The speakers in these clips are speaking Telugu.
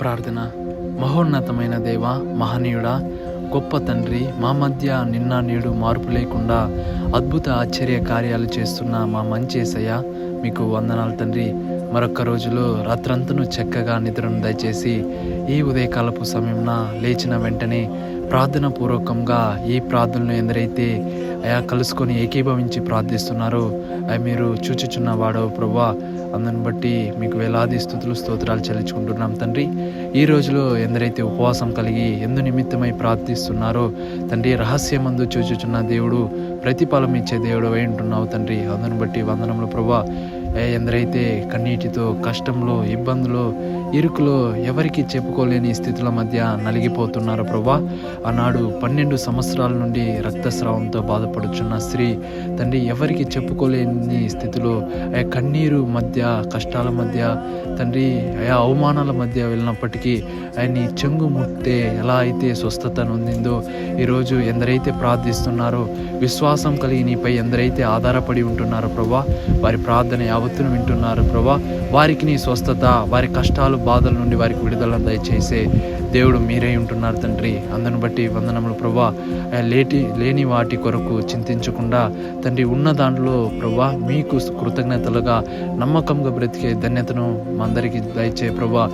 ప్రార్థన. మహోన్నతమైన దేవ, మహనీయుడా, గొప్ప తండ్రి, మా మధ్య నిన్న నేడు మార్పు లేకుండా అద్భుత ఆశ్చర్య కార్యాలు చేస్తున్న మా మంచి యేసయ్య, మీకు వందనాలు తండ్రి. మరొక్క రోజులో రాత్రంతను చక్కగా నిద్రను దయచేసి ఈ ఉదయకాలపు సమయంన లేచిన వెంటనే ప్రార్థన పూర్వకంగా ఈ ప్రార్థనలు ఎందరైతే అయా కలుసుకొని ఏకీభవించి ప్రార్థిస్తున్నారో మీరు చూచుచున్న వాడవు ప్రభువా. అందుని బట్టి మీకు వేలాది స్తుతులు స్తోత్రాలు చెల్లించుకుంటున్నాం తండ్రి. ఈ రోజులో ఎందరైతే ఉపవాసం కలిగి ఎందు నిమిత్తమై ప్రార్థిస్తున్నారో తండ్రి, రహస్యమందు చూచుచున్న దేవుడు, ప్రతిఫలం ఇచ్చే దేవుడు అయి ఉంటున్నావు తండ్రి. అందుని బట్టి వందనములు ప్రభువా. ఎందరైతే కన్నీటితో, కష్టంలో, ఇబ్బందులో, ఇరుకులో, ఎవరికి చెప్పుకోలేని స్థితుల మధ్య నలిగిపోతున్నారు ప్రభా. ఆనాడు 12 సంవత్సరాల నుండి రక్తస్రావంతో బాధపడుచున్న స్త్రీ తండ్రి, ఎవరికి చెప్పుకోలేని స్థితిలో కన్నీరు మధ్య, కష్టాల మధ్య తండ్రి, అవమానాల మధ్య వెళ్ళినప్పటికీ ఆయన్ని చెంగు ముట్టే ఎలా అయితే స్వస్థత నొందిందో, ఈరోజు ఎందరైతే ప్రార్థిస్తున్నారో, విశ్వాసం కలిగి నీపై ఎందరైతే ఆధారపడి ఉంటున్నారో ప్రభా, వారి ప్రార్థన యావత్తును వింటున్నారు ప్రభా. వారికి నీ స్వస్థత, వారి కష్టాలు, బాధల నుండి వారికి విడుదల దయచేసే దేవుడు మీరై ఉంటున్నారు తండ్రి. అందుని బట్టి వందనములు ప్రభా. లేని వాటి కొరకు చింతించకుండా తండ్రి, ఉన్న దాంట్లో ప్రభా మీకు కృతజ్ఞతలుగా నమ్మకంగా బ్రతికే ధన్యతను అందరికీ దయచే ప్రభా.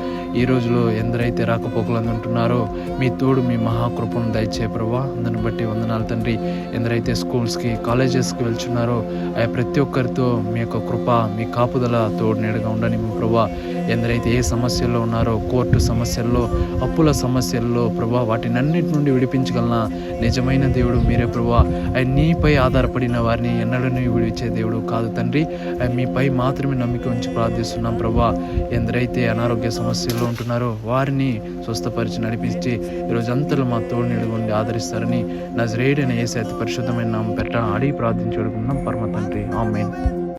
ఈ రోజులో ఎందరైతే రాకపోకలు అందుంటున్నారో మీ తోడు, మీ మహాకృపను దయచే ప్రభా. అందుని బట్టి వందనాలు తండ్రి. ఎందరైతే స్కూల్స్కి, కాలేజెస్కి వెళ్తున్నారో ప్రతి ఒక్కరితో మీ యొక్క కృప, మీ కాపుదల తోడు నీడగా ఉండని ప్రభా. ఎందరైతే ఏ సమస్యల్లో ఉన్నారో, కోర్టు సమస్యల్లో, అప్పుల సమస్యల్లో ప్రభా, వాటినన్నిటి నుండి విడిపించగలన నిజమైన దేవుడు మీరే ప్రభా. నీపై ఆధారపడిన వారిని ఎన్నడూ విడిచే దేవుడు కాదు తండ్రి. మీపై మాత్రమే నమ్మిక ఉంచి ప్రార్థిస్తున్నాం ప్రభా. ఎందరైతే అనారోగ్య సమస్యల్లో ఉంటున్నారో వారిని స్వస్థపరిచి నడిపించి ఈరోజు అంతలో మా తోడు నిలుగుండి ఆదరిస్తారని నజరేయుడైన యేసు అతి పరిశుద్ధమైన నామం పేరట అడిగి ప్రార్థించి అడుగుతున్నాం పరమ తండ్రి. ఆమేన్.